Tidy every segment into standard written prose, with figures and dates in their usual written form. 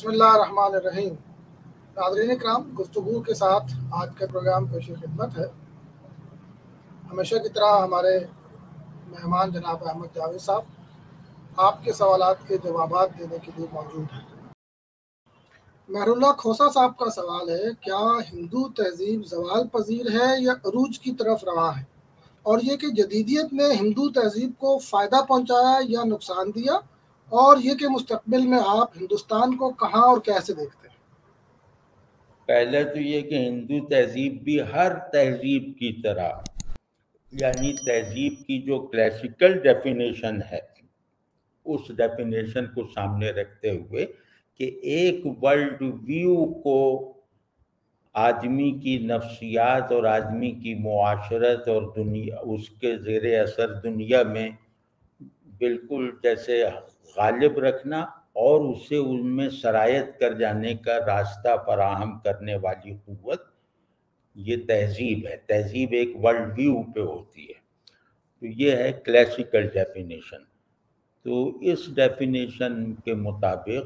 بسم اللہ الرحمن الرحیم۔ ناظرین اکرام، گفتگو کے ساتھ آج کا پروگرام پیش خدمت ہے۔ ہمیشہ کی طرح ہمارے مہمان جناب احمد جاوید صاحب آپ کے سوالات کے جوابات دینے کے لیے موجود ہیں۔ مہر اللہ کھوسا صاحب کا سوال ہے، کیا ہندو تہذیب زوال پذیر ہے یا عروج کی طرف رواں ہے؟ اور یہ کہ جدیدیت نے ہندو تہذیب کو فائدہ پہنچایا یا نقصان دیا؟ اور یہ کہ مستقبل میں آپ ہندوستان کو کہاں اور کیسے دیکھتے ہیں؟ پہلے تو یہ کہ ہندو تہذیب بھی ہر تہذیب کی طرح، یعنی تہذیب کی جو کلاسیکل ڈیفینیشن ہے اس ڈیفینیشن کو سامنے رکھتے ہوئے کہ ایک ورلڈ ویو کو آدمی کی نفسیات اور آدمی کی معاشرت اور دنیا اس کے زیر اثر دنیا میں بالکل جیسے غالب رکھنا اور اسے ان میں سرایت کر جانے کا راستہ فراہم کرنے والی قوت، یہ تہذیب ہے۔ تہذیب ایک ورلڈ ویو پہ ہوتی ہے، تو یہ ہے کلاسیکل ڈیفینیشن۔ تو اس ڈیفینیشن کے مطابق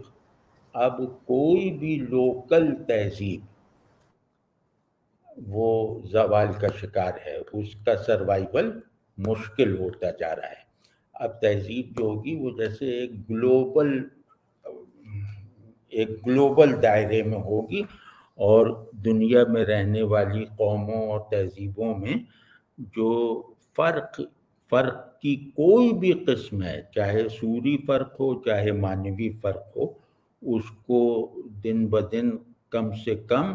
اب کوئی بھی لوکل تہذیب وہ زوال کا شکار ہے، اس کا سروائیول مشکل ہوتا جا رہا ہے۔ اب تہذیب جو ہوگی وہ جیسے ایک گلوبل دائرے میں ہوگی، اور دنیا میں رہنے والی قوموں اور تہذیبوں میں جو فرق کی کوئی بھی قسم ہے، چاہے سوری فرق ہو چاہے مانوی فرق ہو، اس کو دن بدن کم سے کم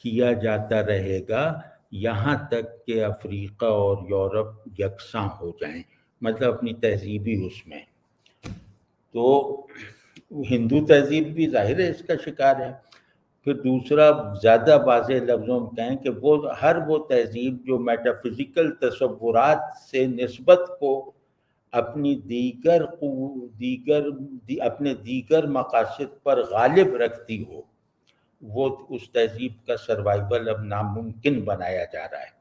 کیا جاتا رہے گا، یہاں تک کہ افریقہ اور یورپ یکساں ہو جائیں، مطلب اپنی تہذیبی اس میں۔ تو ہندو تہذیب بھی ظاہر ہے اس کا شکار ہے۔ پھر دوسرا زیادہ واضح لفظوں میں کہیں کہ وہ تہذیب جو میٹافزیکل تصورات سے نسبت کو اپنے دیگر مقاصد پر غالب رکھتی ہو، وہ اس تہذیب کا سروائیول اب ناممکن بنایا جا رہا ہے۔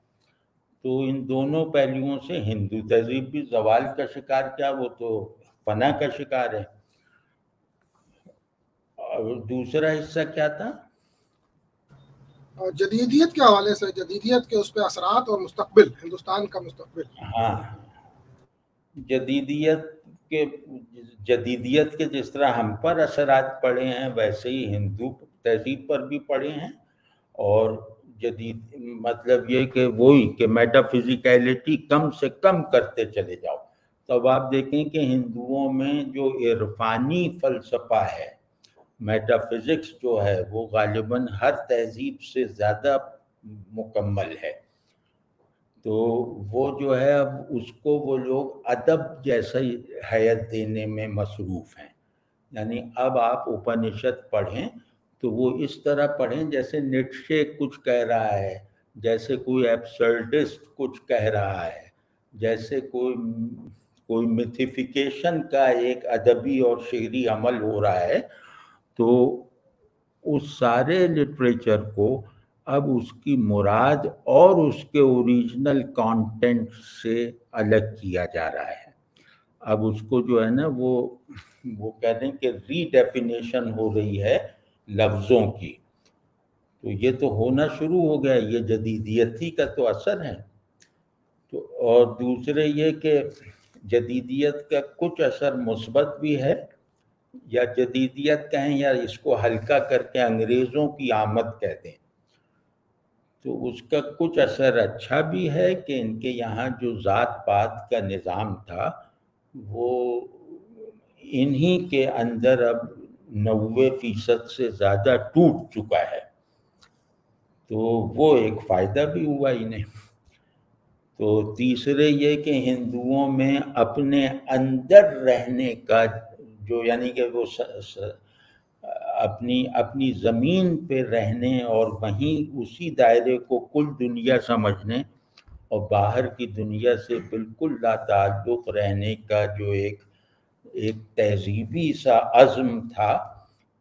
تو ان دونوں پہلوؤں سے ہندو تہذیب بھی زوال کا شکار، کیا وہ تو فنا کا شکار ہے۔ اور دوسرا حصہ کیا تھا؟ جدیدیت کے حوالے سے، جدیدیت کے اس پہ اثرات اور مستقبل، ہندوستان کا مستقبل۔ ہاں، جدیدیت کے جس طرح ہم پر اثرات پڑے ہیں ویسے ہی ہندو تہذیب پر بھی پڑے ہیں، اور جدید مطلب یہ کہ وہی کہ میٹا فزیکیلٹی کم سے کم کرتے چلے جاؤ۔ تو اب آپ دیکھیں کہ ہندوؤں میں جو عرفانی فلسفہ ہے، میٹا فزکس جو ہے، وہ غالباً ہر تہذیب سے زیادہ مکمل ہے۔ تو وہ جو ہے اب اس کو وہ لوگ ادب جیسا حیت دینے میں مصروف ہیں۔ یعنی اب آپ اپنشد پڑھیں تو وہ اس طرح پڑھیں جیسے نیٹشے کچھ کہہ رہا ہے، جیسے کوئی ایبسرڈسٹ کچھ کہہ رہا ہے، جیسے کوئی میتھیفیکیشن کا ایک ادبی اور شعری عمل ہو رہا ہے۔ تو اس سارے لٹریچر کو اب اس کی مراد اور اس کے اوریجنل کانٹینٹ سے الگ کیا جا رہا ہے۔ اب اس کو جو ہے نا وہ کہتے ہیں کہ ری ڈیفینیشن ہو رہی ہے لفظوں کی۔ تو یہ تو ہونا شروع ہو گیا، یہ جدیدیت ہی کا تو اثر ہے۔ تو اور دوسرے یہ کہ جدیدیت کا کچھ اثر مثبت بھی ہے، یا جدیدیت کہیں یا اس کو ہلکا کر کے انگریزوں کی آمد کہتے ہیں۔ تو اس کا کچھ اثر اچھا بھی ہے کہ ان کے یہاں جو ذات پات کا نظام تھا وہ انہی کے اندر اب 90% سے زیادہ ٹوٹ چکا ہے، تو وہ ایک فائدہ بھی ہوا انہیں۔ تو تیسرے یہ کہ ہندوؤں میں اپنے اندر رہنے کا جو، یعنی کہ وہ اپنی زمین پہ رہنے اور وہیں اسی دائرے کو کل دنیا سمجھنے اور باہر کی دنیا سے بالکل لا تعلق رہنے کا جو ایک تہذیبی سا عزم تھا،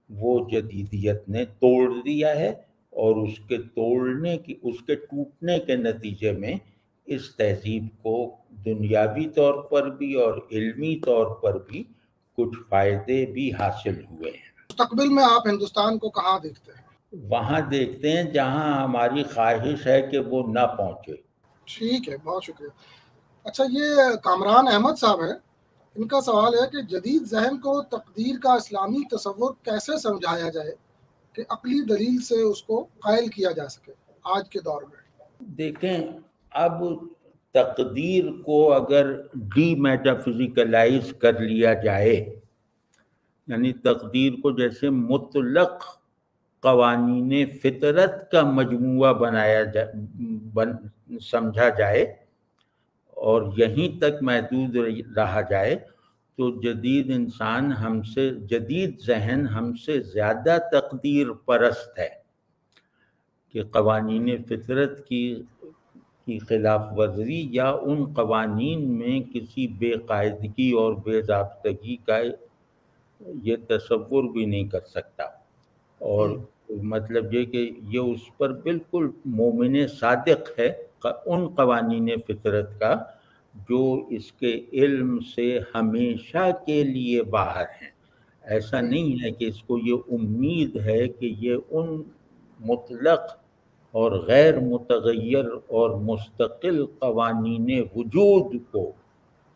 وہ جدیدیت نے توڑ دیا ہے، اور اس کے ٹوٹنے کے نتیجے میں اس تہذیب کو دنیاوی طور پر بھی اور علمی طور پر بھی کچھ فائدے بھی حاصل ہوئے ہیں۔ مستقبل میں آپ ہندوستان کو کہاں دیکھتے ہیں؟ وہاں دیکھتے ہیں جہاں ہماری خواہش ہے کہ وہ نہ پہنچے۔ ٹھیک ہے، بہت شکریہ۔ اچھا، یہ کامران احمد صاحب ہیں، ان کا سوال ہے کہ جدید ذہن کو تقدیر کا اسلامی تصور کیسے سمجھایا جائے کہ عقلی دلیل سے اس کو قائل کیا جا سکے آج کے دور میں؟ دیکھیں، اب تقدیر کو اگر ڈی میٹافزیکلائز کر لیا جائے، یعنی تقدیر کو جیسے مطلق قوانین فطرت کا مجموعہ سمجھا جائے اور یہیں تک محدود رہا جائے، تو جدید انسان جدید ذہن ہم سے زیادہ تقدیر پرست ہے کہ قوانین فطرت کی خلاف ورزی یا ان قوانین میں کسی بے قاعدگی اور بے ضابطگی کا یہ تصور بھی نہیں کر سکتا۔ اور مطلب یہ کہ یہ اس پر بالکل مومن صادق ہے ان قوانین فطرت کا جو اس کے علم سے ہمیشہ کے لیے باہر ہیں۔ ایسا نہیں ہے کہ اس کو یہ امید ہے کہ یہ ان مطلق اور غیر متغیر اور مستقل قوانین وجود کو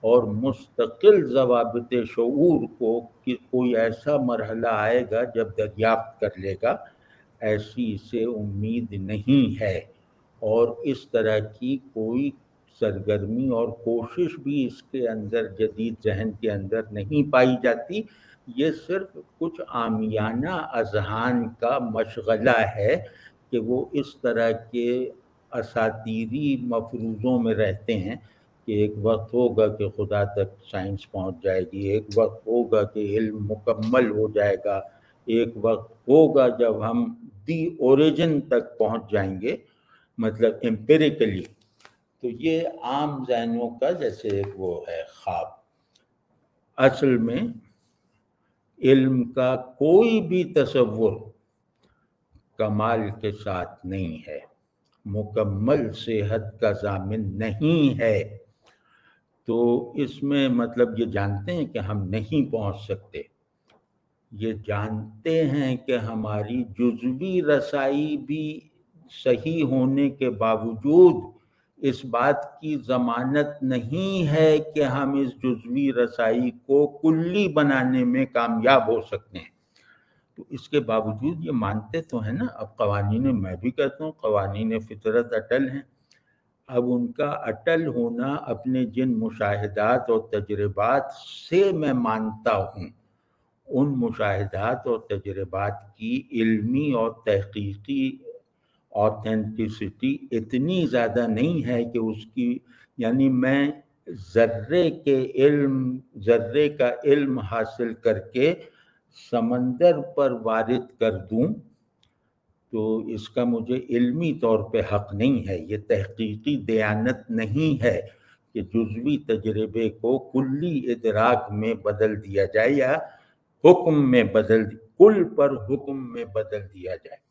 اور مستقل ضوابط شعور کو کہ کوئی ایسا مرحلہ آئے گا جب دریافت کر لے گا، ایسی اسے امید نہیں ہے، اور اس طرح کی کوئی سرگرمی اور کوشش بھی اس کے اندر جدید ذہن کے اندر نہیں پائی جاتی۔ یہ صرف کچھ عامیانہ اذہان کا مشغلہ ہے کہ وہ اس طرح کے اساطیری مفروضوں میں رہتے ہیں کہ ایک وقت ہوگا کہ خدا تک سائنس پہنچ جائے گی، ایک وقت ہوگا کہ علم مکمل ہو جائے گا، ایک وقت ہوگا جب ہم دی اوریجن تک پہنچ جائیں گے، مطلب امپیریکلی۔ تو یہ عام ذہنوں کا جیسے ایک وہ ہے خواب۔ اصل میں علم کا کوئی بھی تصور کمال کے ساتھ نہیں ہے، مکمل صحت کا ضامن نہیں ہے۔ تو اس میں مطلب یہ جانتے ہیں کہ ہم نہیں پہنچ سکتے، یہ جانتے ہیں کہ ہماری جزوی رسائی بھی صحیح ہونے کے باوجود اس بات کی ضمانت نہیں ہے کہ ہم اس جزوی رسائی کو کلی بنانے میں کامیاب ہو سکتے ہیں۔ تو اس کے باوجود یہ مانتے تو ہیں نا، اب قوانین، میں بھی کہتا ہوں قوانین فطرت اٹل ہیں۔ اب ان کا اٹل ہونا اپنے جن مشاہدات اور تجربات سے میں مانتا ہوں، ان مشاہدات اور تجربات کی علمی اور تحقیقی آتھینٹسٹی اتنی زیادہ نہیں ہے کہ اس کی، یعنی میں ذرے کا علم حاصل کر کے سمندر پر وارد کر دوں تو اس کا مجھے علمی طور پہ حق نہیں ہے۔ یہ تحقیقی دیانت نہیں ہے کہ جزوی تجربے کو کلی ادراک میں بدل دیا جائے یا حکم میں کل پر حکم میں بدل دیا جائے۔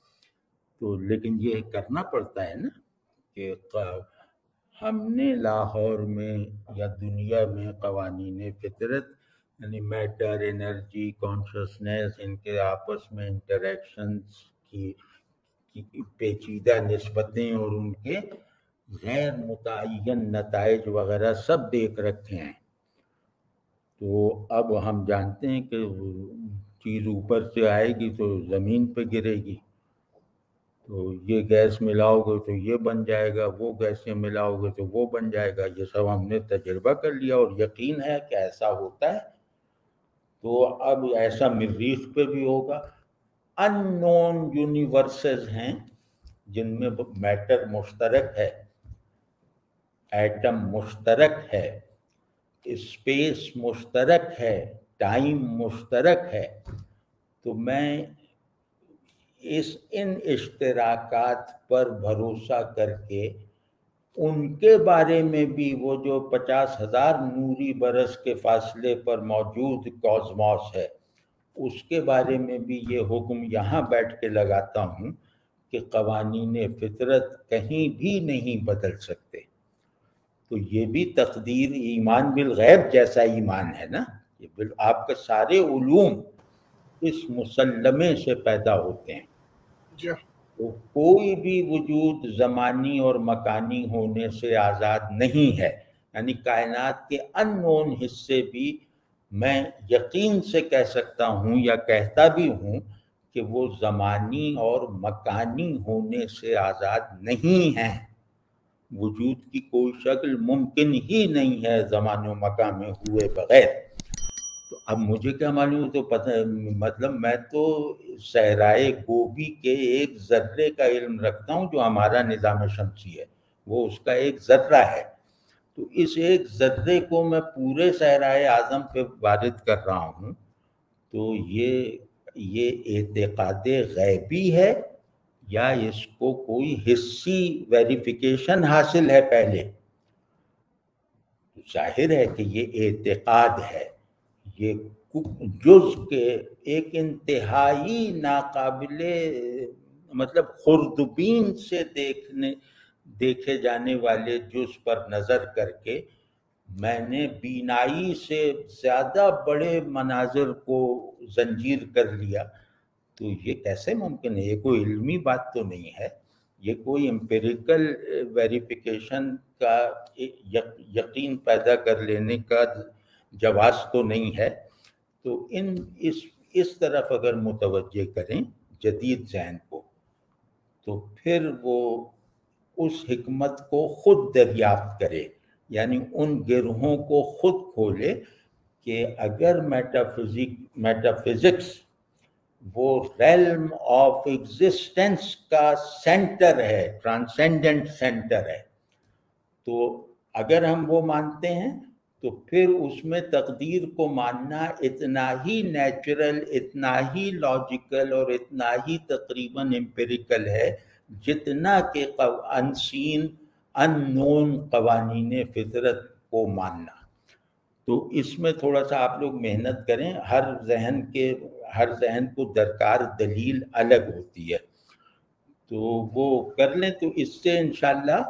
تو لیکن یہ کرنا پڑتا ہے نا کہ ہم نے لاہور میں یا دنیا میں قوانین فطرت، یعنی میٹر، انرجی، کانشسنس، ان کے آپس میں انٹریکشنز کی پیچیدہ نسبتیں اور ان کے غیر متعین نتائج وغیرہ سب دیکھ رکھے ہیں۔ تو اب ہم جانتے ہیں کہ چیز اوپر سے آئے گی تو زمین پہ گرے گی، تو یہ گیس ملاؤ گے تو یہ بن جائے گا، وہ گیسیں ملاؤ گے تو وہ بن جائے گا۔ یہ سب ہم نے تجربہ کر لیا اور یقین ہے کہ ایسا ہوتا ہے۔ تو اب ایسا مریخ پہ بھی ہوگا۔ ان نون یونیورسز ہیں جن میں میٹر مشترک ہے، ایٹم مشترک ہے، اسپیس مشترک ہے، ٹائم مشترک ہے۔ تو میں ان اشتراکات پر بھروسہ کر کے ان کے بارے میں بھی وہ جو 50,000 نوری برس کے فاصلے پر موجود کاسموس ہے، اس کے بارے میں بھی یہ حکم یہاں بیٹھ کے لگاتا ہوں کہ قوانین فطرت کہیں بھی نہیں بدل سکتے۔ تو یہ بھی تقدیر، ایمان بالغیب جیسا ایمان ہے نا۔ آپ کے سارے علوم اس مسلمے سے پیدا ہوتے ہیں جی تو کوئی بھی وجود زمانی اور مکانی ہونے سے آزاد نہیں ہے، یعنی کائنات کے ان نون حصے بھی میں یقین سے کہہ سکتا ہوں یا کہتا بھی ہوں کہ وہ زمانی اور مکانی ہونے سے آزاد نہیں ہیں۔ وجود کی کوئی شکل ممکن ہی نہیں ہے زمان و مکان میں ہوئے بغیر۔ تو اب مجھے کیا معلوم، تو پتہ مطلب میں تو صحرائے گوبی کے ایک ذرے کا علم رکھتا ہوں جو ہمارا نظام شمسی ہے، وہ اس کا ایک ذرہ ہے، تو اس ایک ذرے کو میں پورے صحرائے اعظم پہ وارد کر رہا ہوں، تو یہ اعتقاد غیبی ہے یا اس کو کوئی حصی ویریفیکیشن حاصل ہے پہلے؟ ظاہر ہے کہ یہ اعتقاد ہے، یہ جز کے ایک انتہائی ناقابل مطلب خوردبین سے دیکھے جانے والے جز پر نظر کر کے میں نے بینائی سے زیادہ بڑے مناظر کو زنجیر کر لیا، تو یہ کیسے ممکن ہے؟ یہ کوئی علمی بات تو نہیں ہے، یہ کوئی امپیریکل ویریفیکیشن کا یقین پیدا کر لینے کا جواز تو نہیں ہے۔ تو اس طرف اگر متوجہ کریں جدید ذہن کو، تو پھر وہ اس حکمت کو خود دریافت کرے، یعنی ان گروہوں کو خود کھولے کہ اگر میٹافزکس وہ ریلم آف ایگزسٹنس کا سینٹر ہے، ٹرانسینڈنٹ سینٹر ہے، تو اگر ہم وہ مانتے ہیں تو پھر اس میں تقدیر کو ماننا اتنا ہی نیچرل، اتنا ہی لاجیکل اور اتنا ہی تقریباً امپیریکل ہے جتنا کہ انسین ان نون قوانین فطرت کو ماننا۔ تو اس میں تھوڑا سا آپ لوگ محنت کریں، ہر ذہن کو درکار دلیل الگ ہوتی ہے، تو وہ کر لیں، تو اس سے انشاءاللہ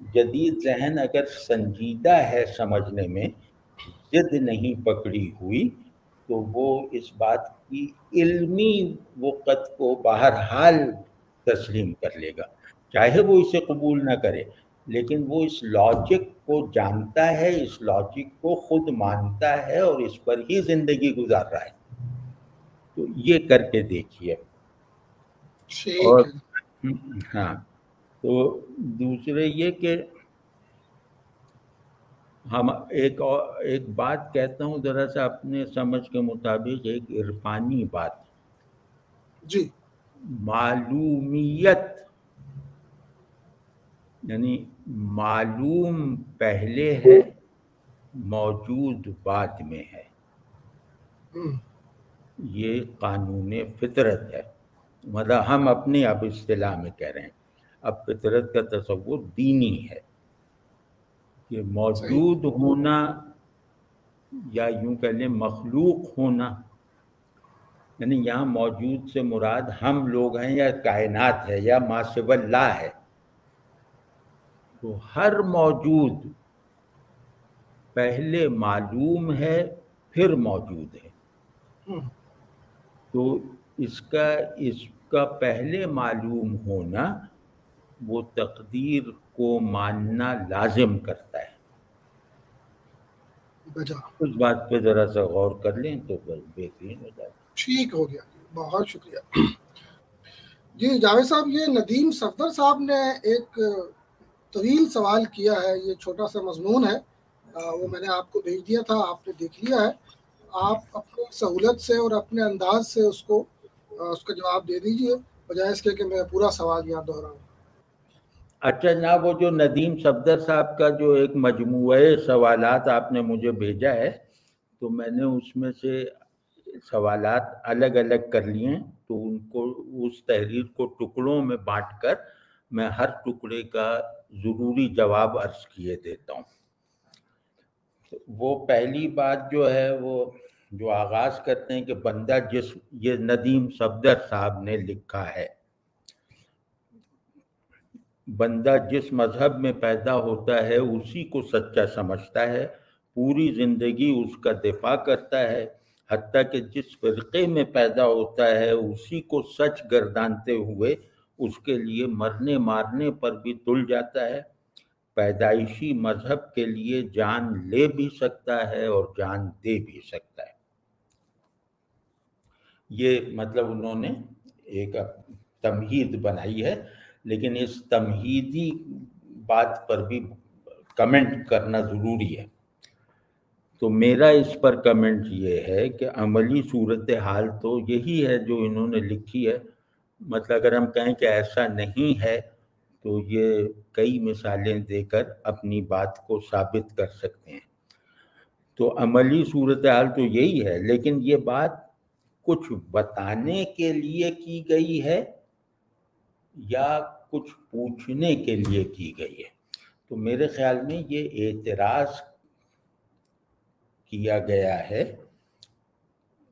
جدید ذہن اگر سنجیدہ ہے سمجھنے میں، ضد نہیں پکڑی ہوئی، تو وہ اس بات کی علمی وقت کو بہرحال تسلیم کر لے گا، چاہے وہ اسے قبول نہ کرے، لیکن وہ اس لاجک کو جانتا ہے، اس لاجک کو خود مانتا ہے اور اس پر ہی زندگی گزار رہا ہے۔ تو یہ کر کے دیکھیے۔ اور ہاں، تو دوسرے یہ کہ ہم ایک بات کہتا ہوں ذرا سا اپنے سمجھ کے مطابق، ایک عرفانی بات، جی، معلومیت یعنی معلوم پہلے ہے، موجود بعد میں ہے، یہ قانون فطرت ہے۔ مطلب ہم اپنی اب اصطلاح میں کہہ رہے ہیں، اب فطرت کا تصور دینی ہے کہ موجود ہونا یا یوں کہہ لیں مخلوق ہونا، یعنی یہاں موجود سے مراد ہم لوگ ہیں یا کائنات ہے یا ما سوی اللہ ہے، تو ہر موجود پہلے معلوم ہے پھر موجود ہے، تو اس کا پہلے معلوم ہونا وہ تقدیر کو ماننا لازم کرتا ہے۔ اس بات پہ ذرا سا غور کر لیں تو بس بہترین ہو جائے۔ ٹھیک ہو گیا، بہت شکریہ جی جاوید صاحب۔ یہ ندیم صفدر صاحب نے ایک طویل سوال کیا ہے، یہ چھوٹا سا مضمون ہے، وہ میں نے آپ کو بھیج دیا تھا، آپ نے دیکھ لیا ہے، آپ اپنی سہولت سے اور اپنے انداز سے اس کا جواب دے دیجئے، بجائے اس کے کہ میں پورا سوال یہاں دہراؤں۔ اچھا جناب، وہ جو ندیم صفدر صاحب کا جو ایک مجموعہ سوالات آپ نے مجھے بھیجا ہے، تو میں نے اس میں سے سوالات الگ الگ کر لیے ہیں، تو ان کو اس تحریر کو ٹکڑوں میں بانٹ کر میں ہر ٹکڑے کا ضروری جواب عرض کیے دیتا ہوں۔ وہ پہلی بات جو ہے، وہ جو آغاز کرتے ہیں کہ بندہ یہ ندیم صفدر صاحب نے لکھا ہے، بندہ جس مذہب میں پیدا ہوتا ہے اسی کو سچا سمجھتا ہے، پوری زندگی اس کا دفاع کرتا ہے، حتیٰ کہ جس فرقے میں پیدا ہوتا ہے اسی کو سچ گردانتے ہوئے اس کے لیے مرنے مارنے پر بھی تل جاتا ہے، پیدائشی مذہب کے لیے جان لے بھی سکتا ہے اور جان دے بھی سکتا ہے۔ یہ مطلب انہوں نے ایک تمہید بنائی ہے، لیکن اس تمہیدی بات پر بھی کمنٹ کرنا ضروری ہے۔ تو میرا اس پر کمنٹ یہ ہے کہ عملی صورتحال تو یہی ہے جو انہوں نے لکھی ہے۔ مطلب اگر ہم کہیں کہ ایسا نہیں ہے تو یہ کئی مثالیں دے کر اپنی بات کو ثابت کر سکتے ہیں۔ تو عملی صورتحال تو یہی ہے، لیکن یہ بات کچھ بتانے کے لیے کی گئی ہے یا کچھ پوچھنے کے لیے کی گئی ہے؟ تو میرے خیال میں یہ اعتراض کیا گیا ہے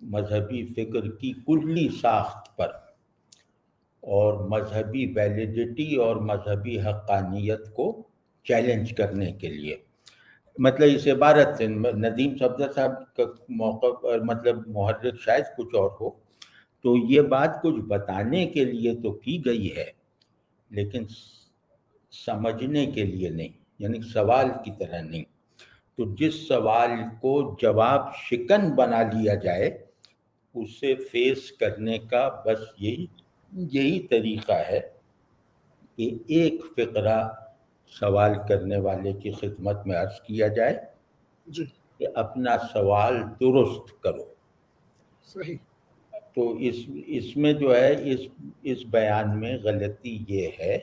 مذہبی فکر کی کلی ساخت پر اور مذہبی ویلیڈیٹی اور مذہبی حقانیت کو چیلنج کرنے کے لیے۔ مطلب اس عبارت سے ندیم صفدر صاحب کا موقع پر مطلب محرک شاید کچھ اور ہو، تو یہ بات کچھ بتانے کے لیے تو کی گئی ہے لیکن سمجھنے کے لیے نہیں، یعنی سوال کی طرح نہیں۔ تو جس سوال کو جواب شکن بنا لیا جائے اسے فیس کرنے کا بس یہی طریقہ ہے کہ ایک فقرہ سوال کرنے والے کی خدمت میں عرض کیا جائے کہ اپنا سوال درست کرو۔ صحیح۔ تو اس میں جو ہے اس بیان میں غلطی یہ ہے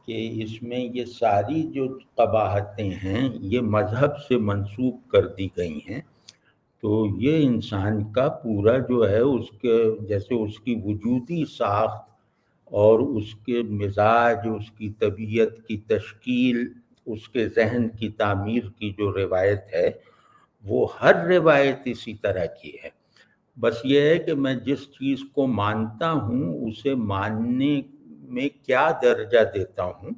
کہ اس میں یہ ساری جو قباحتیں ہیں یہ مذہب سے منسوب کر دی گئی ہیں۔ تو یہ انسان کا پورا جو ہے اس کے جیسے اس کی وجودی ساخت اور اس کے مزاج، اس کی طبیعت کی تشکیل، اس کے ذہن کی تعمیر کی جو روایت ہے وہ ہر روایت اسی طرح کی ہے۔ بس یہ ہے کہ میں جس چیز کو مانتا ہوں اسے ماننے میں کیا درجہ دیتا ہوں،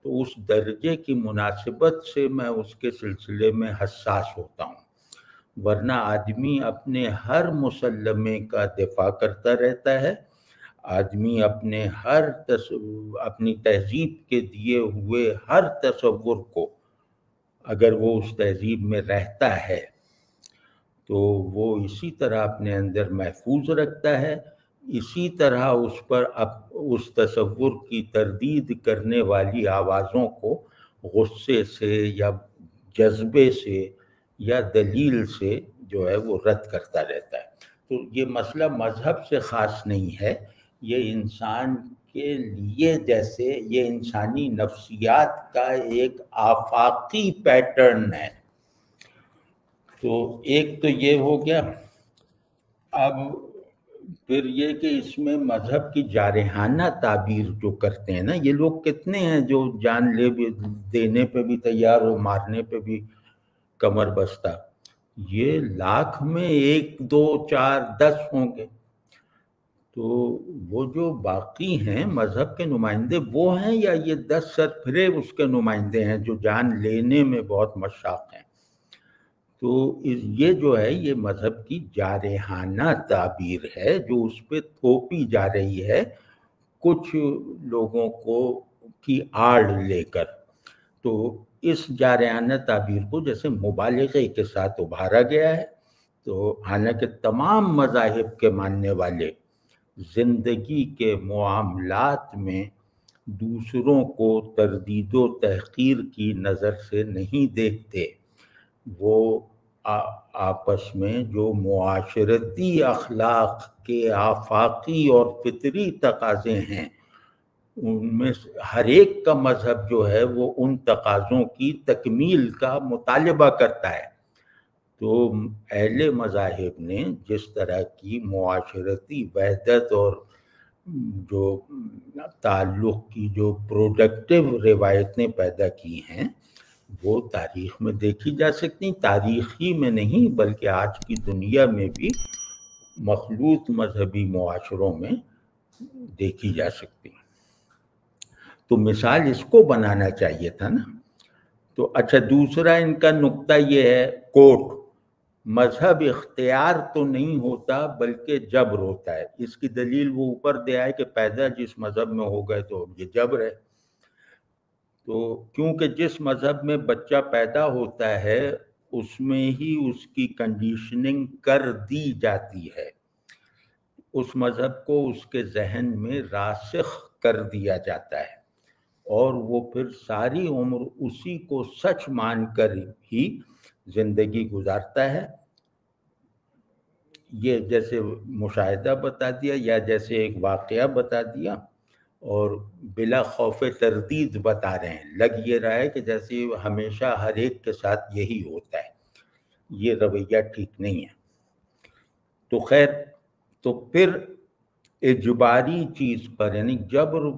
تو اس درجے کی مناسبت سے میں اس کے سلسلے میں حساس ہوتا ہوں، ورنہ آدمی اپنے ہر مسلمے کا دفاع کرتا رہتا ہے، آدمی اپنے اپنی تہذیب کے دیے ہوئے ہر تصور کو اگر وہ اس تہذیب میں رہتا ہے تو وہ اسی طرح اپنے اندر محفوظ رکھتا ہے، اسی طرح اس پر اس تصور کی تردید کرنے والی آوازوں کو غصے سے یا جذبے سے یا دلیل سے جو ہے وہ رد کرتا رہتا ہے۔ تو یہ مسئلہ مذہب سے خاص نہیں ہے، یہ انسان کے لیے جیسے یہ انسانی نفسیات کا ایک آفاقی پیٹرن ہے۔ تو ایک تو یہ ہو گیا۔ اب پھر یہ کہ اس میں مذہب کی جارحانہ تعبیر جو کرتے ہیں نا، یہ لوگ کتنے ہیں جو جان لے بھی دینے پہ بھی تیار ہو، مارنے پہ بھی کمر بستہ؟ یہ لاکھ میں 1 2 4 10 ہوں گے۔ تو وہ جو باقی ہیں مذہب کے نمائندے وہ ہیں یا یہ 10 سرفریب اس کے نمائندے ہیں جو جان لینے میں بہت مشتاق ہیں؟ تو یہ جو ہے یہ مذہب کی جارحانہ تعبیر ہے جو اس پہ تھوپی جا رہی ہے کچھ لوگوں کی آڑ لے کر۔ تو اس جارحانہ تعبیر کو جیسے مبالغے کے ساتھ ابھارا گیا ہے۔ تو حالانکہ تمام مذاہب کے ماننے والے زندگی کے معاملات میں دوسروں کو تردید و تحقیر کی نظر سے نہیں دیکھتے، وہ آپس میں جو معاشرتی اخلاق کے آفاقی اور فطری تقاضے ہیں ان میں ہر ایک کا مذہب جو ہے وہ ان تقاضوں کی تکمیل کا مطالبہ کرتا ہے۔ تو اہل مذاہب نے جس طرح کی معاشرتی وحدت اور جو تعلق کی جو پروڈکٹیو روایتیں پیدا کی ہیں وہ تاریخ میں دیکھی جا سکتی، تاریخی میں نہیں بلکہ آج کی دنیا میں بھی مخلوط مذہبی معاشروں میں دیکھی جا سکتی۔ تو مثال اس کو بنانا چاہیے تھا نا۔ تو اچھا دوسرا ان کا نقطہ یہ ہے کوٹ، مذہب اختیار تو نہیں ہوتا بلکہ جبر ہوتا ہے. اس کی دلیل وہ اوپر دے آئے کہ پیدا جس مذہب میں ہو گئے تو یہ جبر ہے. تو کیونکہ جس مذہب میں بچہ پیدا ہوتا ہے اس میں ہی اس کی کنڈیشننگ کر دی جاتی ہے، اس مذہب کو اس کے ذہن میں راسخ کر دیا جاتا ہے اور وہ پھر ساری عمر اسی کو سچ مان کر ہی زندگی گزارتا ہے. یہ جیسے مشاہدہ بتا دیا یا جیسے ایک واقعہ بتا دیا اور بلا خوف تردید بتا رہے ہیں. لگ یہ رہا ہے کہ جیسے ہمیشہ ہر ایک کے ساتھ یہی ہوتا ہے. یہ رویہ ٹھیک نہیں ہے. تو خیر، تو پھر اجباری چیز پر یعنی جبر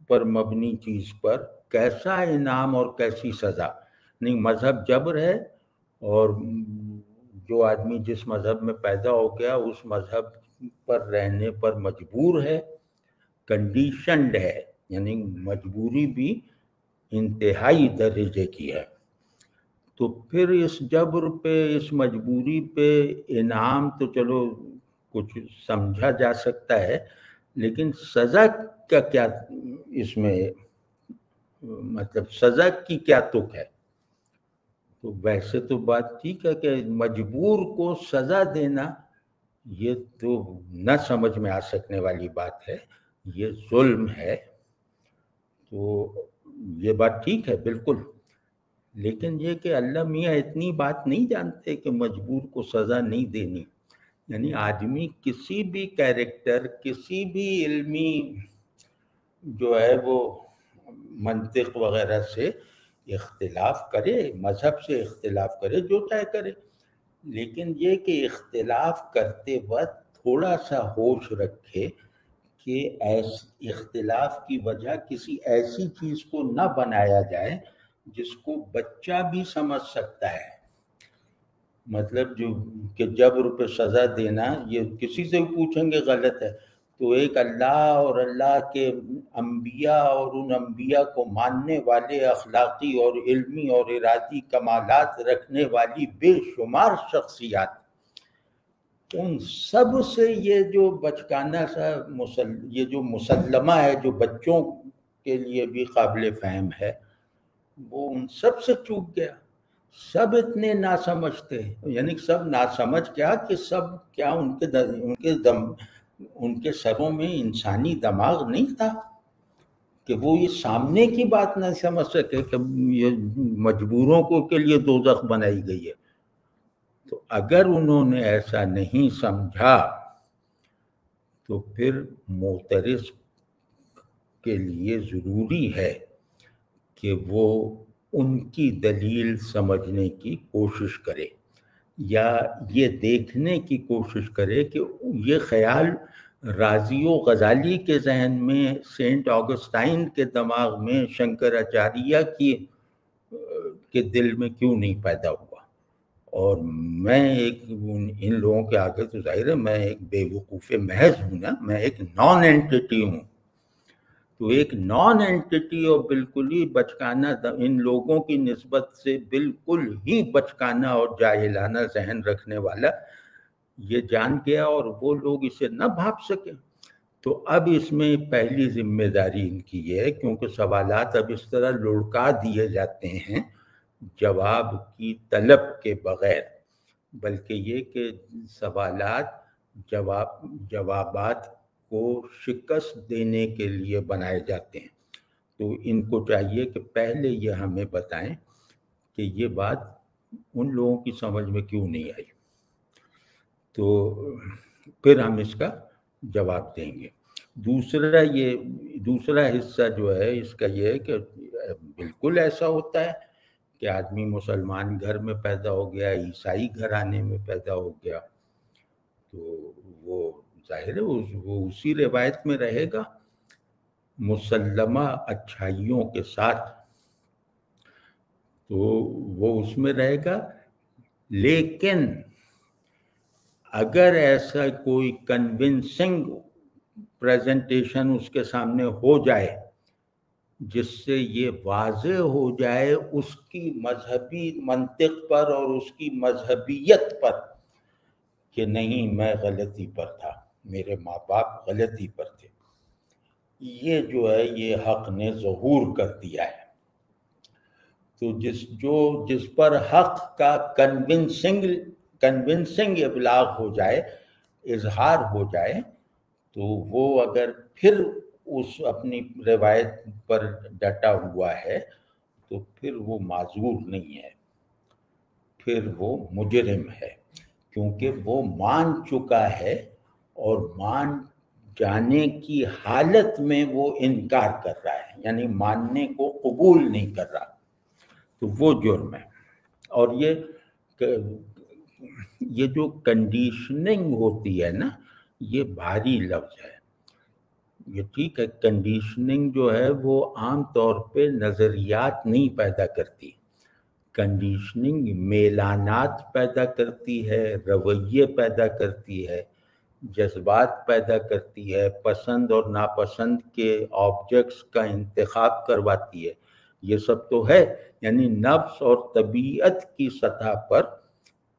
پر مبنی چیز پر کیسا انعام اور کیسی سزا؟ نہیں، مذہب جبر ہے اور جو آدمی جس مذہب میں پیدا ہو گیا اس مذہب پر رہنے پر مجبور ہے، کنڈیشنڈ ہے، یعنی مجبوری بھی انتہائی درجے کی ہے. تو پھر اس جبر پہ، اس مجبوری پہ انعام تو چلو کچھ سمجھا جا سکتا ہے، لیکن سزا کا کیا اس میں مطلب سزا کی کیا تک ہے؟ تو ویسے تو بات ٹھیک ہے کہ مجبور کو سزا دینا یہ تو نہ سمجھ میں آ سکنے والی بات ہے، یہ ظلم ہے. تو یہ بات ٹھیک ہے بالکل، لیکن یہ کہ اللہ میاں اتنی بات نہیں جانتے کہ مجبور کو سزا نہیں دینی. یعنی آدمی کسی بھی کیریکٹر، کسی بھی علمی جو ہے وہ منطق وغیرہ سے اختلاف کرے، مذہب سے اختلاف کرے، جو چاہے کرے، لیکن یہ کہ اختلاف کرتے وقت تھوڑا سا ہوش رکھے کہ اختلاف کی وجہ کسی ایسی چیز کو نہ بنایا جائے جس کو بچہ بھی سمجھ سکتا ہے. مطلب جو کہ جبر پہ سزا دینا، یہ کسی سے پوچھیں گے غلط ہے. تو ایک اللہ اور اللہ کے انبیاء اور ان انبیاء کو ماننے والے اخلاقی اور علمی اور ارادی کمالات رکھنے والی بے شمار شخصیات، ان سب سے یہ جو بچکانہ سا یہ جو مسلمہ ہے جو بچوں کے لیے بھی قابل فہم ہے، وہ ان سب سے چوک گیا. سب اتنے ناسمجھ تھے، یعنی سب ناسمجھ کیا کہ سب کیا ان کے سروں میں انسانی دماغ نہیں تھا کہ وہ یہ سامنے کی بات نہ سمجھ سکے کہ یہ مجبوروں کو کے لیے دوزخ بنائی گئی ہے. تو اگر انہوں نے ایسا نہیں سمجھا تو پھر معترض کے لیے ضروری ہے کہ وہ ان کی دلیل سمجھنے کی کوشش کرے یا یہ دیکھنے کی کوشش کرے کہ یہ خیال رازی و غزالی کے ذہن میں، سینٹ آگسٹائن کے دماغ میں، شنکراچاریہ کے دل میں کیوں نہیں پیدا ہوا. اور میں ایک ان لوگوں کے آگے تو ظاہر ہے میں ایک بے وقوف محض ہوں نا، میں ایک نان اینٹیٹی ہوں. تو ایک نان اینٹیٹی اور بالکل ہی بچکانہ ان لوگوں کی نسبت سے بالکل ہی بچکانہ اور جاہلانہ ذہن رکھنے والا یہ جان گیا اور وہ لوگ اسے نہ بھاپ سکے. تو اب اس میں پہلی ذمہ داری ان کی یہ ہے، کیونکہ سوالات اب اس طرح لڑکا دیے جاتے ہیں جواب کی طلب کے بغیر، بلکہ یہ کہ سوالات جوابات کو شکست دینے کے لیے بنائے جاتے ہیں. تو ان کو چاہیے کہ پہلے یہ ہمیں بتائیں کہ یہ بات ان لوگوں کی سمجھ میں کیوں نہیں آئی، تو پھر ہم اس کا جواب دیں گے. دوسرا حصہ جو ہے اس کا یہ ہے کہ بالکل ایسا ہوتا ہے کہ آدمی مسلمان گھر میں پیدا ہو گیا، عیسائی گھرانے میں پیدا ہو گیا، تو وہ ظاہر ہے وہ اسی روایت میں رہے گا مسلمہ اچھائیوں کے ساتھ، تو وہ اس میں رہے گا. لیکن اگر ایسا کوئی کنونسنگ پریزنٹیشن اس کے سامنے ہو جائے، جس سے یہ واضح ہو جائے اس کی مذہبی منطق پر اور اس کی مذہبیت پر کہ نہیں میں غلطی پر تھا، میرے ماں باپ غلطی پر تھے، یہ جو ہے یہ حق نے ظہور کر دیا ہے۔ تو جس پر حق کا کنونسنگ ابلاغ ہو جائے، اظہار ہو جائے، تو وہ اگر پھر اس اپنی روایت پر ڈٹا ہوا ہے تو پھر وہ معذور نہیں ہے، پھر وہ مجرم ہے، کیونکہ وہ مان چکا ہے اور مان جانے کی حالت میں وہ انکار کر رہا ہے، یعنی ماننے کو قبول نہیں کر رہا، تو وہ جرم ہے۔ اور یہ جو کنڈیشننگ ہوتی ہے نا، یہ بھاری لفظ ہے۔ یہ ٹھیک ہے، کنڈیشننگ جو ہے وہ عام طور پہ نظریات نہیں پیدا کرتی، کنڈیشننگ میلانات پیدا کرتی ہے، رویے پیدا کرتی ہے، جذبات پیدا کرتی ہے، پسند اور ناپسند کے آبجیکٹس کا انتخاب کرواتی ہے، یہ سب تو ہے۔ یعنی نفس اور طبیعت کی سطح پر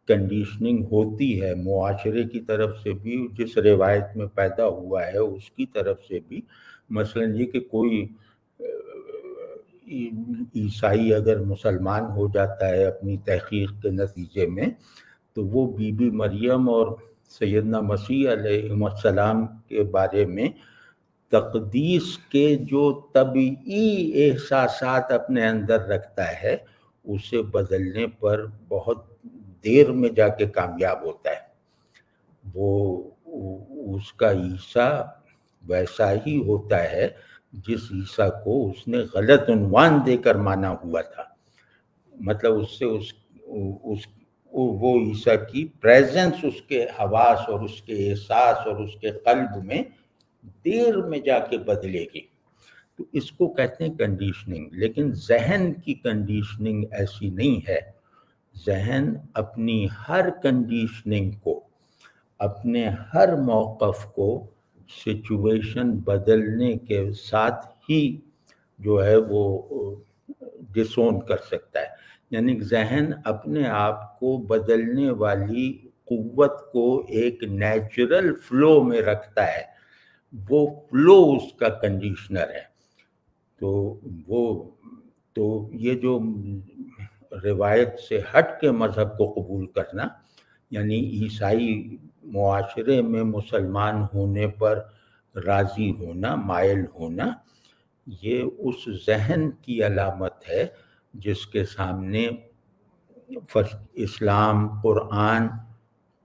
کنڈیشننگ ہوتی ہے، معاشرے کی طرف سے بھی، جس روایت میں پیدا ہوا ہے اس کی طرف سے بھی۔ مثلا یہ کہ کوئی عیسائی اگر مسلمان ہو جاتا ہے اپنی تحقیق کے نتیجے میں، تو وہ بی بی مریم اور سیدنا مسیح علیہ السلام کے بارے میں تقدیس کے جو طبعی احساسات اپنے اندر رکھتا ہے، اسے بدلنے پر بہت دیر میں جا کے کامیاب ہوتا ہے۔ وہ اس کا عیسیٰ ویسا ہی ہوتا ہے جس عیسیٰ کو اس نے غلط عنوان دے کر مانا ہوا تھا، مطلب اس سے وہ عیسیٰ کی پریزنس اس کے حواس اور اس کے احساس اور اس کے قلب میں دیر میں جا کے بدلے گی، تو اس کو کہتے ہیں کنڈیشننگ۔ لیکن ذہن کی کنڈیشننگ ایسی نہیں ہے، ذہن اپنی ہر کنڈیشننگ کو، اپنے ہر موقف کو سچویشن بدلنے کے ساتھ ہی جو ہے وہ ڈسون کر سکتا ہے، یعنی ذہن اپنے آپ کو بدلنے والی قوت کو ایک نیچرل فلو میں رکھتا ہے، وہ فلو اس کا کنڈیشنر ہے۔ تو یہ جو روایت سے ہٹ کے مذہب کو قبول کرنا، یعنی عیسائی معاشرے میں مسلمان ہونے پر راضی ہونا، مائل ہونا، یہ اس ذہن کی علامت ہے جس کے سامنے اسلام، قرآن،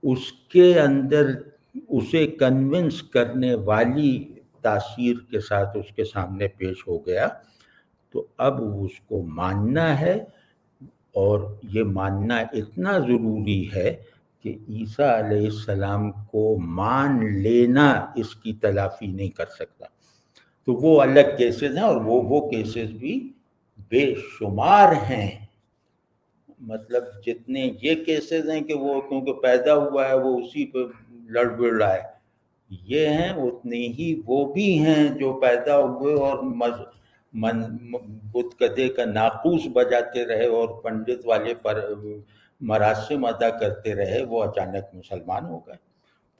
اس کے اندر اسے کنونس کرنے والی تاثیر کے ساتھ اس کے سامنے پیش ہو گیا، تو اب اس کو ماننا ہے، اور یہ ماننا اتنا ضروری ہے کہ عیسیٰ علیہ السلام کو مان لینا اس کی تلافی نہیں کر سکتا۔ تو وہ الگ کیسز ہیں، اور وہ کیسز بھی بے شمار ہیں، مطلب جتنے یہ کیسز ہیں کہ وہ کیونکہ پیدا ہوا ہے وہ اسی پہ لڑ بڑ رہا ہے، یہ ہیں، اتنے ہی وہ بھی ہیں جو پیدا ہوئے اور بت کدے کا ناقوس بجاتے رہے اور پنڈت والے پر مراسم ادا کرتے رہے، وہ اچانک مسلمان ہو گئے۔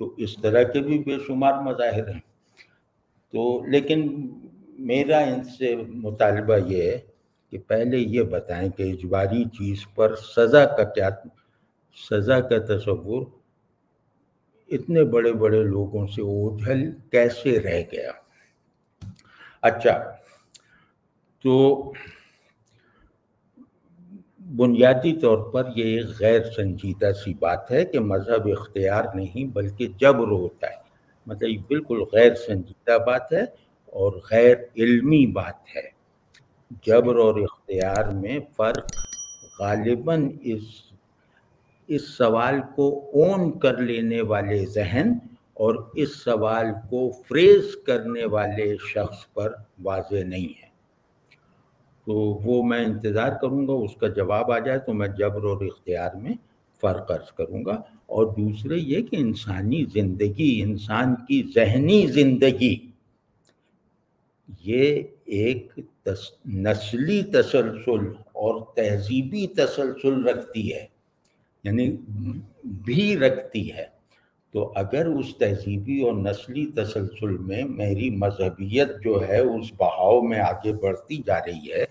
تو اس طرح کے بھی بے شمار مظاہر ہیں۔ تو لیکن میرا ان سے مطالبہ یہ ہے کہ پہلے یہ بتائیں کہ اجباری چیز پر سزا کا تصور اتنے بڑے بڑے لوگوں سے اوجھل کیسے رہ گیا؟ اچھا، تو بنیادی طور پر یہ ایک غیر سنجیدہ سی بات ہے کہ مذہب اختیار نہیں بلکہ جبر ہوتا ہے، مطلب یہ بالکل غیر سنجیدہ بات ہے اور غیر علمی بات ہے۔ جبر اور اختیار میں فرق غالباً اس سوال کو اون کر لینے والے ذہن اور اس سوال کو فریز کرنے والے شخص پر واضح نہیں ہے۔ تو وہ میں انتظار کروں گا اس کا جواب آ جائے تو میں جبر اور اختیار میں فرق عرض کروں گا۔ اور دوسرے یہ کہ انسانی زندگی، انسان کی ذہنی زندگی، یہ ایک نسلی تسلسل اور تہذیبی تسلسل رکھتی ہے، یعنی بھی رکھتی ہے۔ تو اگر اس تہذیبی اور نسلی تسلسل میں میری مذہبیت جو ہے اس بہاؤ میں آگے بڑھتی جا رہی ہے،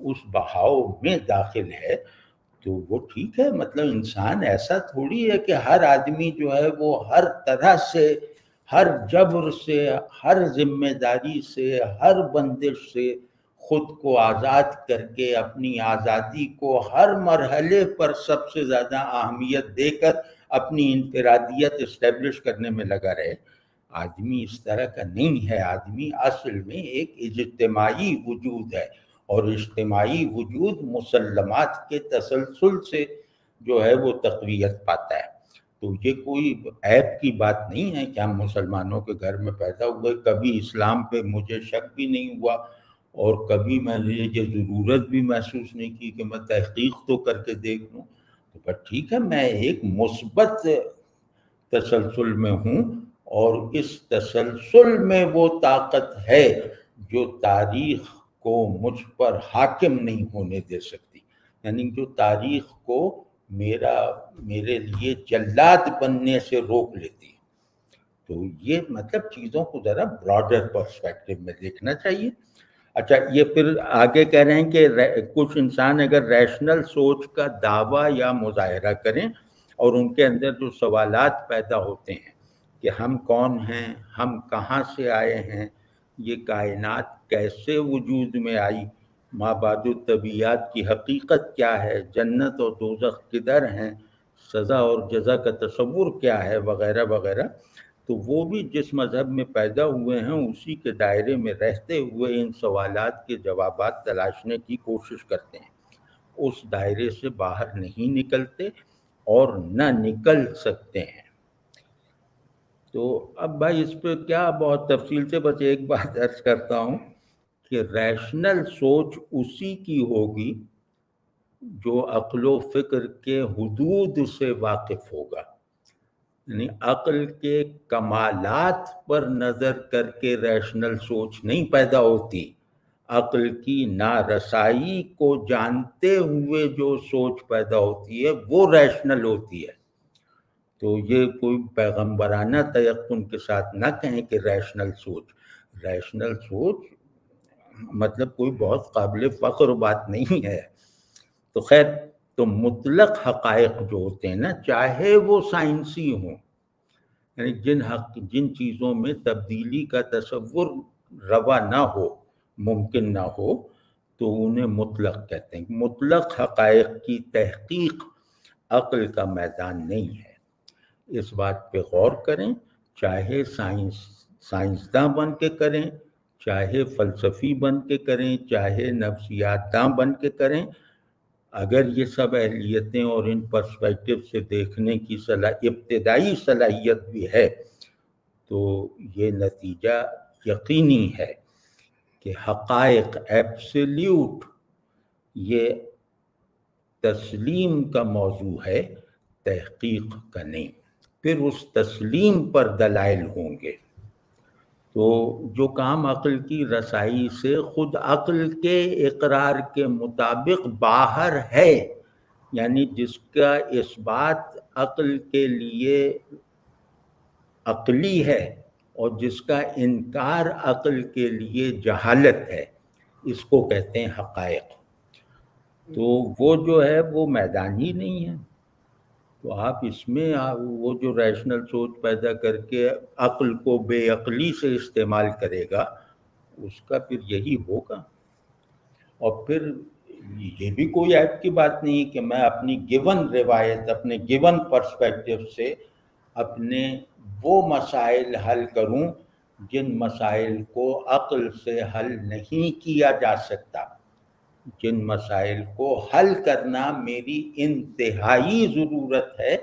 اس بہاؤ میں داخل ہے، تو وہ ٹھیک ہے۔ مطلب انسان ایسا تھوڑی ہے کہ ہر آدمی جو ہے وہ ہر طرح سے، ہر جبر سے، ہر ذمہ داری سے، ہر بندش سے خود کو آزاد کر کے اپنی آزادی کو ہر مرحلے پر سب سے زیادہ اہمیت دے کر اپنی انفرادیت اسٹیبلش کرنے میں لگا رہے۔ آدمی اس طرح کا نہیں ہے۔ آدمی اصل میں ایک اجتماعی وجود ہے، اور اجتماعی وجود مسلمات کے تسلسل سے جو ہے وہ تقویت پاتا ہے۔ تو یہ کوئی عیب کی بات نہیں ہے کہ ہم مسلمانوں کے گھر میں پیدا ہوئے۔ کبھی اسلام پہ مجھے شک بھی نہیں ہوا، اور کبھی میں نے یہ ضرورت بھی محسوس نہیں کی کہ میں تحقیق تو کر کے دیکھ لوں۔ تو بس ٹھیک ہے، میں ایک مثبت تسلسل میں ہوں، اور اس تسلسل میں وہ طاقت ہے جو تاریخ کو مجھ پر حاکم نہیں ہونے دے سکتی، یعنی جو تاریخ کو میرے لیے جلاد بننے سے روک لیتی ہے۔ تو یہ مطلب چیزوں کو ذرا براڈر پرسپیکٹو میں دیکھنا چاہیے۔ اچھا، یہ پھر آگے کہہ رہے ہیں کہ کچھ انسان اگر ریشنل سوچ کا دعویٰ یا مظاہرہ کریں اور ان کے اندر جو سوالات پیدا ہوتے ہیں کہ ہم کون ہیں، ہم کہاں سے آئے ہیں، یہ کائنات کیسے وجود میں آئی، مابعد الطبیعیات کی حقیقت کیا ہے، جنت اور دوزخ کدھر ہیں، سزا اور جزا کا تصور کیا ہے، وغیرہ وغیرہ، تو وہ بھی جس مذہب میں پیدا ہوئے ہیں اسی کے دائرے میں رہتے ہوئے ان سوالات کے جوابات تلاشنے کی کوشش کرتے ہیں۔ اس دائرے سے باہر نہیں نکلتے اور نہ نکل سکتے ہیں۔ تو اب بھائی اس پہ کیا بہت تفصیل سے، بس ایک بات عرض کرتا ہوں کہ ریشنل سوچ اسی کی ہوگی جو عقل و فکر کے حدود سے واقف ہوگا، یعنی عقل کے کمالات پر نظر کر کے ریشنل سوچ نہیں پیدا ہوتی، عقل کی نارسائی کو جانتے ہوئے جو سوچ پیدا ہوتی ہے وہ ریشنل ہوتی ہے۔ تو یہ کوئی پیغمبرانہ تیقن کے ساتھ نہ کہیں کہ ریشنل سوچ مطلب کوئی بہت قابل فخر بات نہیں ہے۔ تو خیر، تو مطلق حقائق جو ہوتے ہیں نا، چاہے وہ سائنسی ہوں، یعنی جن چیزوں میں تبدیلی کا تصور روا نہ ہو، ممکن نہ ہو، تو انہیں مطلق کہتے ہیں۔ مطلق حقائق کی تحقیق عقل کا میدان نہیں ہے۔ اس بات پہ غور کریں، چاہے سائنسداں بن کے کریں، چاہے فلسفی بن کے کریں، چاہے نفسیات داں بن کے کریں، اگر یہ سب اہلیتیں اور ان پرسپیکٹو سے دیکھنے کی ابتدائی صلاحیت بھی ہے، تو یہ نتیجہ یقینی ہے کہ حقائق ایبسلیوٹ یہ تسلیم کا موضوع ہے، تحقیق کا نہیں۔ پھر اس تسلیم پر دلائل ہوں گے۔ تو جو کام عقل کی رسائی سے خود عقل کے اقرار کے مطابق باہر ہے، یعنی جس کا اثبات عقل کے لیے عقلی ہے اور جس کا انکار عقل کے لیے جہالت ہے، اس کو کہتے ہیں حقائق۔ تو وہ جو ہے وہ میدان ہی نہیں ہے۔ تو آپ اس میں وہ جو ریشنل سوچ پیدا کر کے عقل کو بے عقلی سے استعمال کرے گا، اس کا پھر یہی ہوگا۔ اور پھر یہ بھی کوئی عیب کی بات نہیں کہ میں اپنی گیون روایت، اپنے گیون پرسپیکٹو سے اپنے وہ مسائل حل کروں جن مسائل کو عقل سے حل نہیں کیا جا سکتا، جن مسائل کو حل کرنا میری انتہائی ضرورت ہے،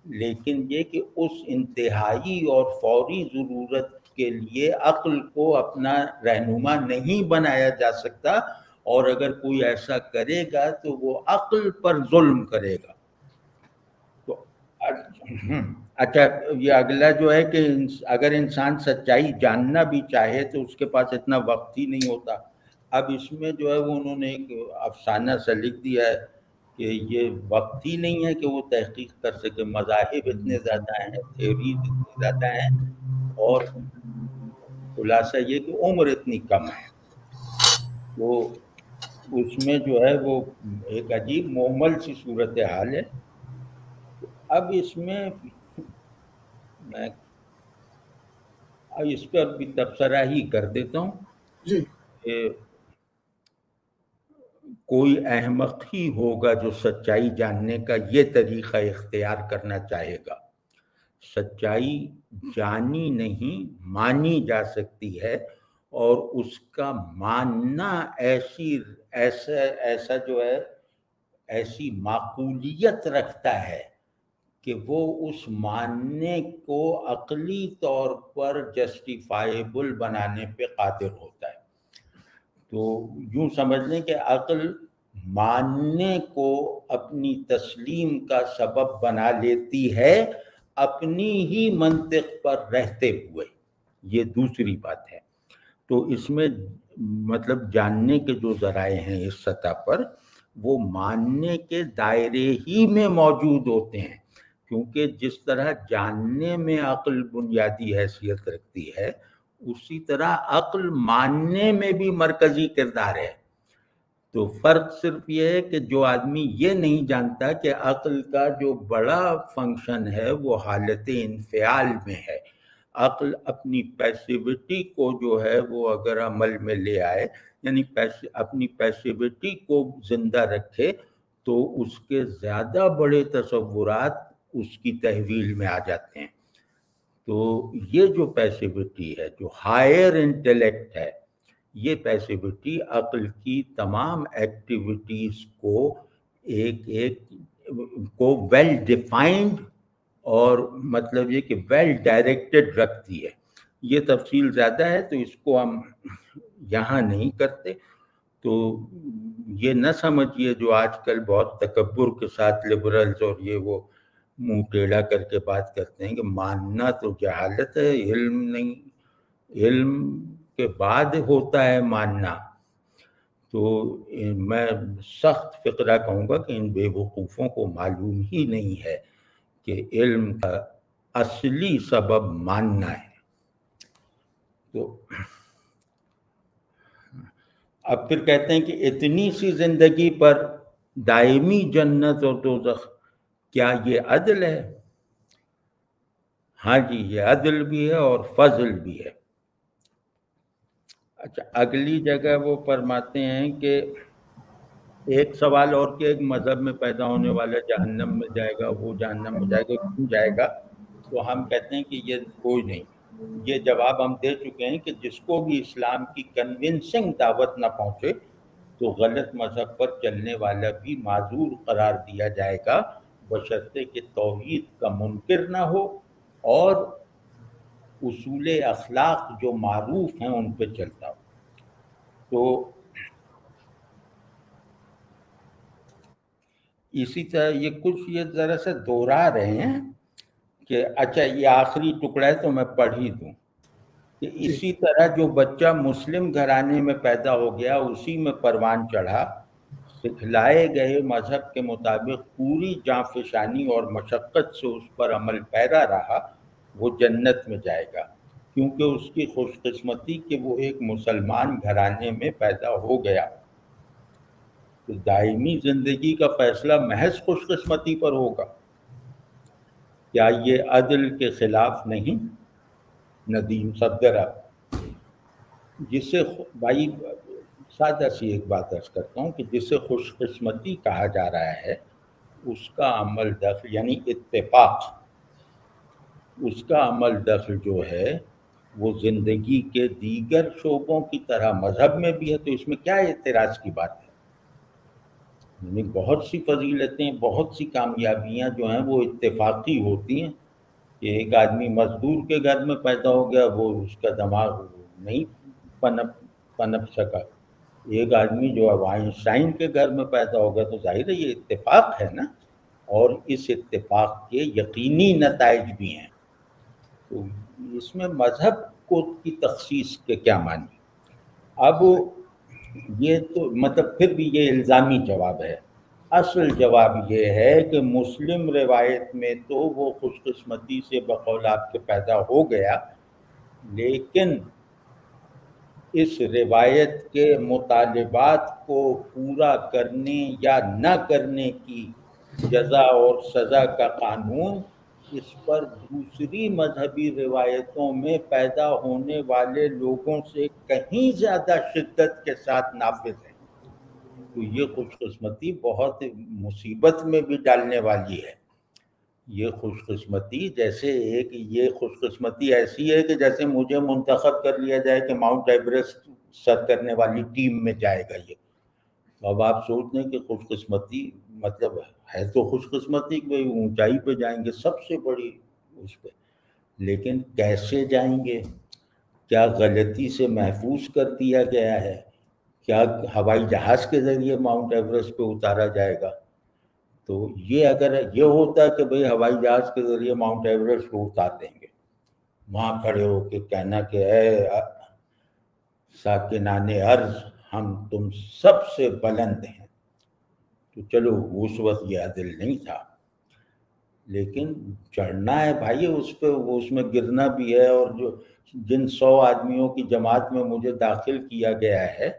لیکن یہ کہ اس انتہائی اور فوری ضرورت کے لیے عقل کو اپنا رہنما نہیں بنایا جا سکتا، اور اگر کوئی ایسا کرے گا تو وہ عقل پر ظلم کرے گا۔ تو اچھا، یہ اگلا جو ہے کہ اگر انسان سچائی جاننا بھی چاہے تو اس کے پاس اتنا وقت ہی نہیں ہوتا، اب اس میں جو ہے وہ انہوں نے ایک افسانہ سا لکھ دیا ہے کہ یہ وقت ہی نہیں ہے کہ وہ تحقیق کر سکے، مذاہب اتنے زیادہ ہیں، تھیوریز اتنی زیادہ ہیں، اور خلاصہ یہ کہ عمر اتنی کم ہے، تو اس میں جو ہے وہ ایک عجیب محمل سی صورتحال ہے۔ اب اس میں میں اس پر بھی تبصرہ ہی کر دیتا ہوں جی کہ کوئی احمق ہی ہوگا جو سچائی جاننے کا یہ طریقہ اختیار کرنا چاہے گا۔ سچائی جانی نہیں مانی جا سکتی ہے، اور اس کا ماننا ایسا جو ہے ایسی معقولیت رکھتا ہے کہ وہ اس ماننے کو عقلی طور پر جسٹیفائیبل بنانے پہ قادر ہوتا ہے۔ تو یوں سمجھ لیں کہ عقل ماننے کو اپنی تسلیم کا سبب بنا لیتی ہے اپنی ہی منطق پر رہتے ہوئے، یہ دوسری بات ہے۔ تو اس میں مطلب جاننے کے جو ذرائع ہیں اس سطح پر، وہ ماننے کے دائرے ہی میں موجود ہوتے ہیں، کیونکہ جس طرح جاننے میں عقل بنیادی حیثیت رکھتی ہے، اسی طرح عقل ماننے میں بھی مرکزی کردار ہے۔ تو فرق صرف یہ ہے کہ جو آدمی یہ نہیں جانتا کہ عقل کا جو بڑا فنکشن ہے وہ حالت انفعال میں ہے، عقل اپنی پیسیوٹی کو جو ہے وہ اگر عمل میں لے آئے، یعنی اپنی پیسیوٹی کو زندہ رکھے، تو اس کے زیادہ بڑے تصورات اس کی تحویل میں آ جاتے ہیں۔ تو یہ جو پیسیوٹی ہے، جو ہائر انٹلیکٹ ہے، یہ پیسیوٹی عقل کی تمام ایکٹیویٹیز کو ویل ڈیفائنڈ اور مطلب یہ کہ ویل ڈائریکٹڈ رکھتی ہے۔ یہ تفصیل زیادہ ہے تو اس کو ہم یہاں نہیں کرتے۔ تو یہ نہ سمجھیے جو آج کل بہت تکبر کے ساتھ لبرلز اور یہ وہ منہ ٹیڑھا کر کے بات کرتے ہیں کہ ماننا تو جہالت ہے، علم نہیں، علم کے بعد ہوتا ہے ماننا۔ تو میں سخت فقرہ کہوں گا کہ ان بے وقوفوں کو معلوم ہی نہیں ہے کہ علم کا اصلی سبب ماننا ہے۔ تو اب پھر کہتے ہیں کہ اتنی سی زندگی پر دائمی جنت اور دوزخ، کیا یہ عدل ہے؟ ہاں جی، یہ عدل بھی ہے اور فضل بھی ہے۔ اچھا، اگلی جگہ وہ فرماتے ہیں کہ ایک سوال اور کہ ایک مذہب میں پیدا ہونے والا جہنم میں جائے گا، وہ جہنم میں جائے گا، کیوں جائے گا؟ تو ہم کہتے ہیں کہ یہ کوئی نہیں، یہ جواب ہم دے چکے ہیں کہ جس کو بھی اسلام کی کنونسنگ دعوت نہ پہنچے تو غلط مذہب پر چلنے والا بھی معذور قرار دیا جائے گا، بشرطے کہ توحید کا منکر نہ ہو اور اصول اخلاق جو معروف ہیں ان پہ چلتا ہو۔ تو اسی طرح یہ کچھ یہ ذرا سے دوہرا رہے ہیں کہ اچھا یہ آخری ٹکڑا ہے تو میں پڑھ ہی دوں کہ اسی طرح جو بچہ مسلم گھرانے میں پیدا ہو گیا، اسی میں پروان چڑھا، سکھلائے گئے مذہب کے مطابق پوری جانفشانی اور مشقت سے اس پر عمل پیرا رہا، وہ جنت میں جائے گا، کیونکہ اس کی خوش قسمتی کہ وہ ایک مسلمان گھرانے میں پیدا ہو گیا۔ تو دائمی زندگی کا فیصلہ محض خوش قسمتی پر ہوگا، کیا یہ عدل کے خلاف نہیں؟ ندیم صفدر، جسے بھائی سادہ سی ایک بات عرض کرتا ہوں کہ جسے خوش قسمتی کہا جا رہا ہے، اس کا عمل دخل یعنی اتفاق، اس کا عمل دخل جو ہے وہ زندگی کے دیگر شعبوں کی طرح مذہب میں بھی ہے، تو اس میں کیا اعتراض کی بات ہے؟ یعنی بہت سی فضیلتیں، بہت سی کامیابیاں جو ہیں وہ اتفاقی ہوتی ہیں کہ ایک آدمی مزدور کے گھر میں پیدا ہو گیا، وہ اس کا دماغ نہیں پنپ سکا، ایک آدمی جو اب آئنسٹائن کے گھر میں پیدا ہو گیا، تو ظاہر ہے یہ اتفاق ہے نا، اور اس اتفاق کے یقینی نتائج بھی ہیں۔ تو اس میں مذہب کو کی تخصیص کے کیا معنی؟ اب یہ تو مطلب پھر بھی یہ الزامی جواب ہے. اصل جواب یہ ہے کہ مسلم روایت میں تو وہ خوش قسمتی سے بقول آپ کے پیدا ہو گیا، لیکن اس روایت کے مطالبات کو پورا کرنے یا نہ کرنے کی جزا اور سزا کا قانون اس پر دوسری مذہبی روایتوں میں پیدا ہونے والے لوگوں سے کہیں زیادہ شدت کے ساتھ نافذ ہے. تو یہ خوش قسمتی بہت مصیبت میں بھی ڈالنے والی ہے. یہ خوش قسمتی جیسے یہ خوش قسمتی ایسی ہے کہ جیسے مجھے منتخب کر لیا جائے کہ ماؤنٹ ایوریسٹ سر کرنے والی ٹیم میں جائے گا. یہ اب آپ سوچ لیں کہ خوش قسمتی مطلب ہے تو خوش قسمتی کہ اونچائی پہ جائیں گے، سب سے بڑی اس پہ، لیکن کیسے جائیں گے؟ کیا غلطی سے محفوظ کر دیا گیا ہے؟ کیا ہوائی جہاز کے ذریعے ماؤنٹ ایوریسٹ پہ اتارا جائے گا؟ تو یہ اگر یہ ہوتا کہ بھئی ہوائی جہاز کے ذریعے ماؤنٹ ایوریسٹ کو اتار دیں گے، وہاں کھڑے ہو کے کہنا کہ اے ساکنان ارض ہم تم سب سے بلند ہیں، تو چلو اس وقت یہ عدل نہیں تھا. لیکن چڑھنا ہے بھائی اس پہ، اس میں گرنا بھی ہے. اور جن 100 آدمیوں کی جماعت میں مجھے داخل کیا گیا ہے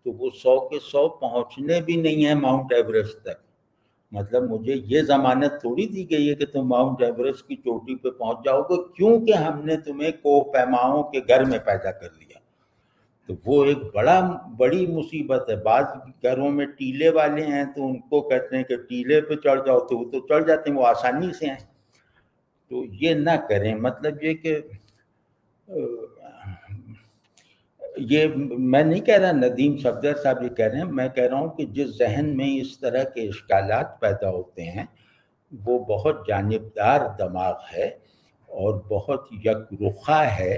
تو وہ 100 کے 100 پہنچنے بھی نہیں ہیں ماؤنٹ ایوریسٹ تک. مطلب مجھے یہ ضمانت تھوڑی دی گئی ہے کہ تم ماؤنٹ ایوریسٹ کی چوٹی پہ پہنچ جاؤ گے کیونکہ ہم نے تمہیں کوہ پیماؤں کے گھر میں پیدا کر لیا. تو وہ ایک بڑی مصیبت ہے. بعض گھروں میں ٹیلے والے ہیں تو ان کو کہتے ہیں کہ ٹیلے پہ چڑھ جاؤ، تو وہ تو چڑھ جاتے ہیں، وہ آسانی سے ہیں. تو یہ نہ کریں. مطلب یہ کہ یہ میں نہیں کہہ رہا ندیم صفدر صاحب یہ کہہ رہے ہیں، میں کہہ رہا ہوں کہ جس ذہن میں اس طرح کے اشکالات پیدا ہوتے ہیں وہ بہت جانبدار دماغ ہے اور بہت یک رخا ہے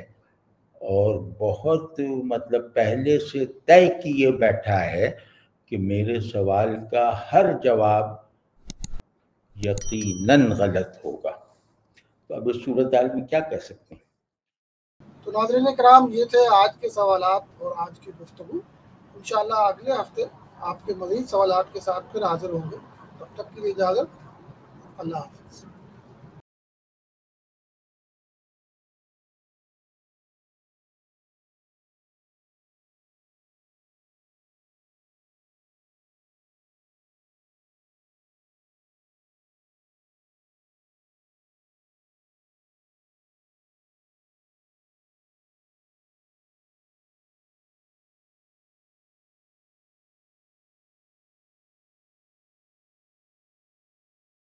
اور بہت مطلب پہلے سے طے کیے بیٹھا ہے کہ میرے سوال کا ہر جواب یقیناً غلط ہوگا. تو اب اس صورتحال میں کیا کہہ سکتے ہیں؟ تو ناظرین کرام، یہ تھے آج کے سوالات اور آج کی گفتگو. انشاءاللہ اگلے ہفتے آپ کے مزید سوالات کے ساتھ پھر حاضر ہوں گے. تب تک کے لیے اجازت. اللہ حافظ.